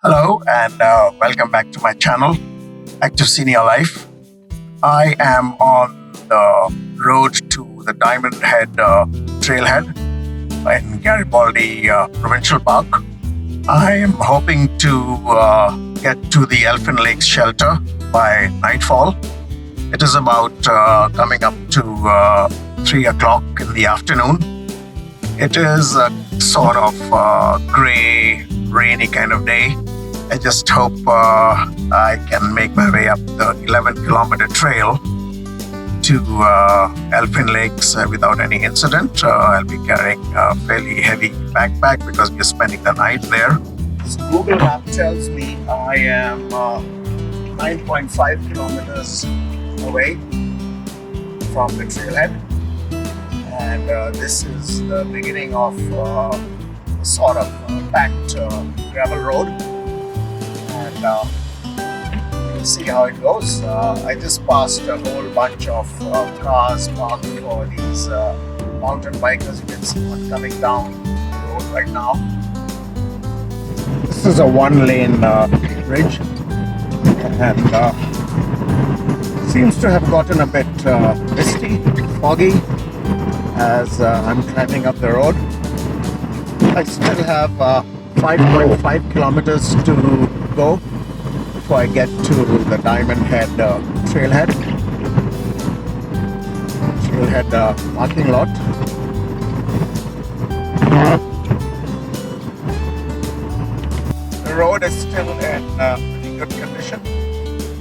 Hello and welcome back to my channel, Active Senior Life. I am on the road to the Diamond Head Trailhead in Garibaldi Provincial Park. I am hoping to get to the Elfin Lakes shelter by nightfall. It is about coming up to 3 o'clock in the afternoon. It is a sort of grey, rainy kind of day. I just hope I can make my way up the 11-kilometer trail to Elfin Lakes without any incident. I'll be carrying a fairly heavy backpack because we're spending the night there. This Google map tells me I am 9.5 kilometers away from the trailhead. And this is the beginning of a sort of packed gravel road. And we'll see how it goes. I just passed a whole bunch of cars parked for these mountain bikers. You can see one coming down the road right now. This is a one-lane bridge, and seems to have gotten a bit misty, foggy as I'm climbing up the road. I still have 5.5 kilometers to go before I get to the Diamond Head Trailhead parking lot. The road is still in pretty good condition.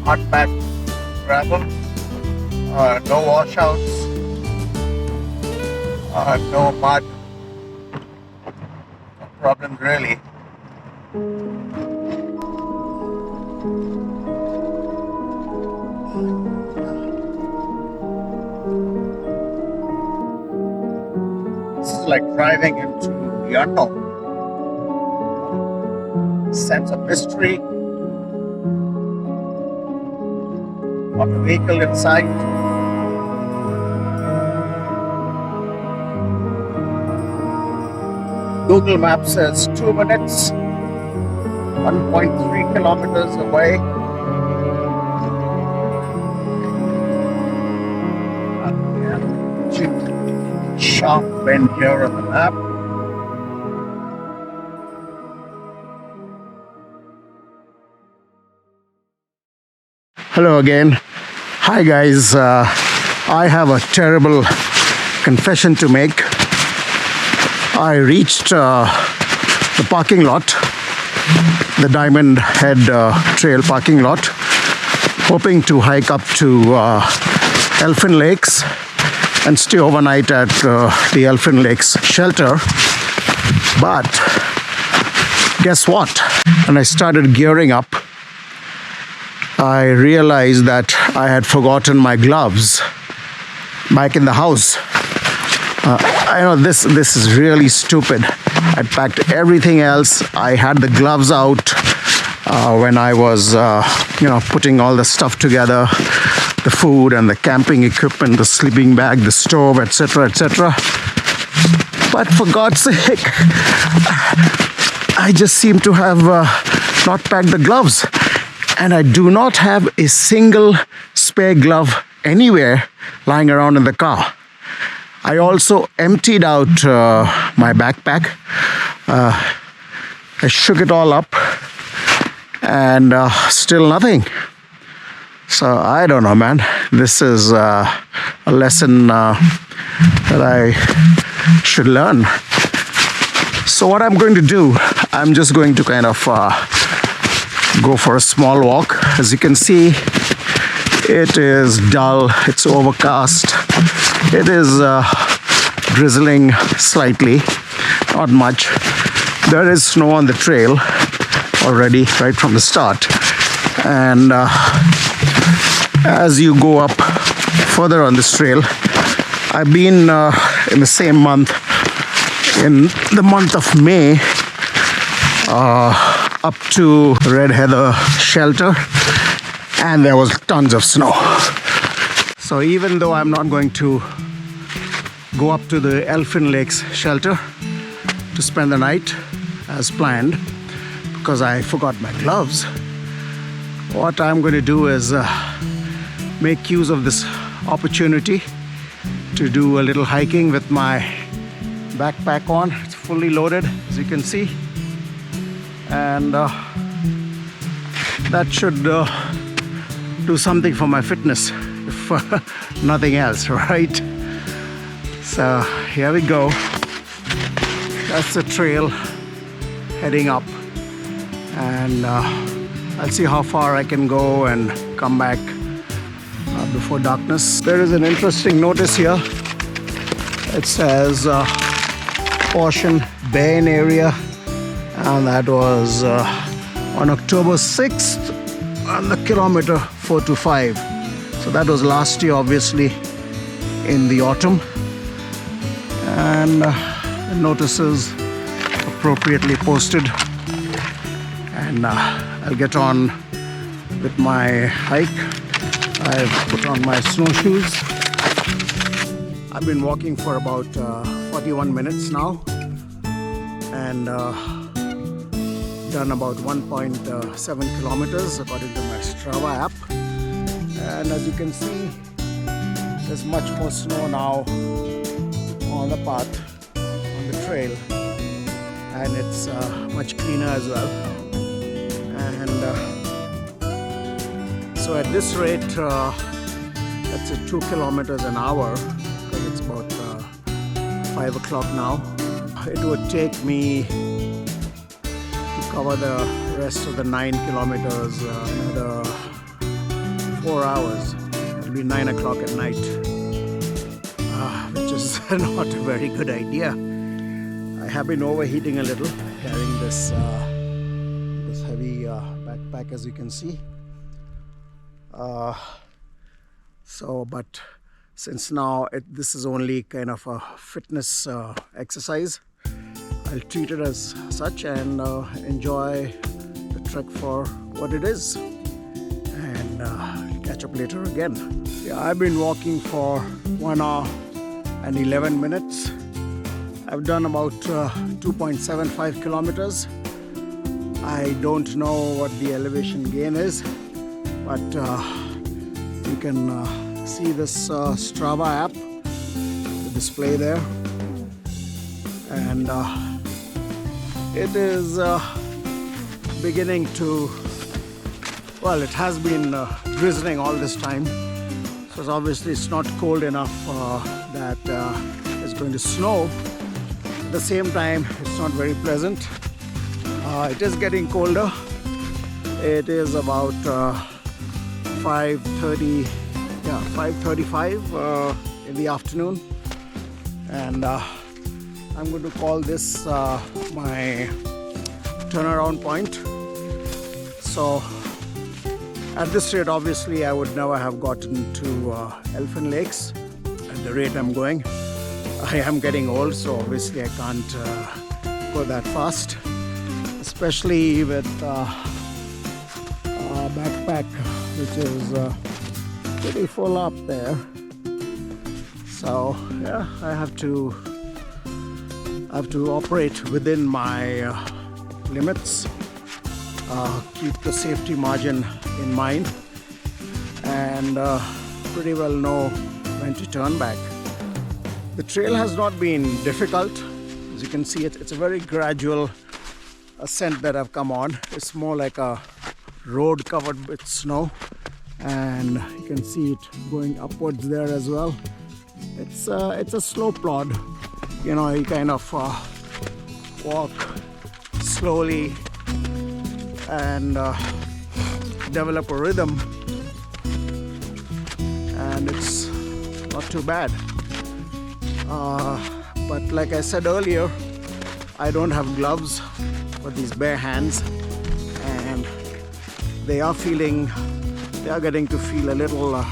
Hard packed gravel, no washouts, no mud, no problem really. This is like driving into the unknown. Sense of mystery. Not a vehicle in sight. Google Maps says 2 minutes, 1.3 kilometers away. Sharp bend here on the map. Hello again. Hi guys, I have a terrible confession to make. I reached the parking lot, the Diamond Head Trail parking lot, hoping to hike up to Elfin Lakes and stay overnight at the Elfin Lakes shelter. But guess what? When I started gearing up, I realized that I had forgotten my gloves back in the house. I know this is really stupid. I packed everything else. I had the gloves out when I was putting all the stuff together, the food and the camping equipment, the sleeping bag, the stove, etc., etc. But for God's sake, I just seem to have not packed the gloves, and I do not have a single spare glove anywhere lying around in the car. I also emptied out my backpack. I shook it all up, and still nothing. So I don't know, man. This is a lesson that I should learn. So what I'm going to do, I'm just going to kind of go for a small walk. As you can see, it is dull, it's overcast, it is drizzling slightly, not much. There is snow on the trail already right from the start. And as you go up further on this trail, I've been in the same month, in the month of May, up to Red Heather shelter, and there was tons of snow. So even though I'm not going to go up to the Elfin Lakes shelter to spend the night as planned, because I forgot my gloves. What I'm going to do is make use of this opportunity to do a little hiking with my backpack on. It's fully loaded, as you can see, and that should do something for my fitness, if nothing else, right? So here we go. That's the trail heading up, and I'll see how far I can go and come back before darkness. There is an interesting notice here. It says Portion Bain area, and that was on October 6th on the kilometer 425. So that was last year, obviously, in the autumn. And the notices appropriately posted. And I'll get on with my hike. I've put on my snowshoes. I've been walking for about 41 minutes now, and done about 1.7 kilometers according to my Strava app. And as you can see, there's much more snow now on the path, on the trail, and it's much cleaner as well. And so at this rate, that's 2 kilometers an hour, because it's about 5 o'clock now. It would take me to cover the rest of the 9 kilometers another 4 hours. It'll be 9 o'clock at night, which is not a very good idea. I have been overheating a little carrying this heavy backpack, as you can see. But since now this is only kind of a fitness exercise, I'll treat it as such and enjoy the trek for what it is, and catch up later again. Yeah, I've been walking for 1 hour and 11 minutes. I've done about 2.75 kilometers. I don't know what the elevation gain is, but you can see this Strava app, the display there, and it is beginning to, well, it has been drizzling all this time, so obviously it's not cold enough that it's going to snow. At the same time, it's not very pleasant. It is getting colder. It is about 5:35 in the afternoon, and I'm going to call this my turnaround point. So at this rate, obviously I would never have gotten to Elfin Lakes at the rate I'm going. I am getting old, so obviously I can't go that fast, especially with backpack, which is pretty full up there. So yeah, I have to operate within my limits, keep the safety margin in mind, and pretty well know when to turn back. The trail has not been difficult. As you can see, it's a very gradual ascent that I've come on. It's more like a road covered with snow, and you can see it going upwards there as well. It's a slow plod. You know, you kind of walk slowly and develop a rhythm, and it's not too bad. But like I said earlier, I don't have gloves for these bare hands, and they are getting to feel a little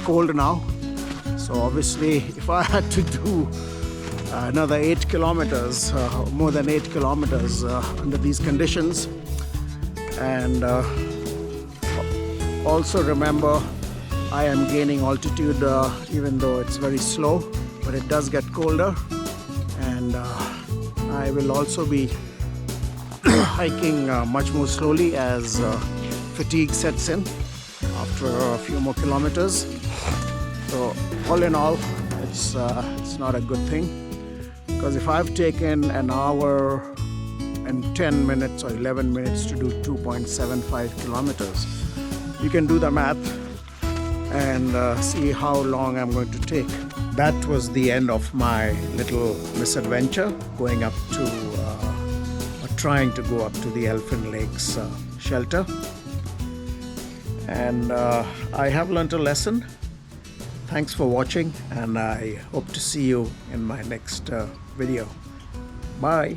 cold now. So obviously, if I had to do another 8 kilometers, more than 8 kilometers under these conditions, and also remember, I am gaining altitude even though it's very slow, but it does get colder, and I will also be hiking much more slowly as fatigue sets in after a few more kilometers. So all in all, it's not a good thing, because if I've taken an hour and 10 minutes or 11 minutes to do 2.75 kilometers, you can do the math and see how long I'm going to take. That was the end of my little misadventure going up to or trying to go up to the Elfin Lakes shelter. And I have learnt a lesson. Thanks for watching, and I hope to see you in my next video. Bye.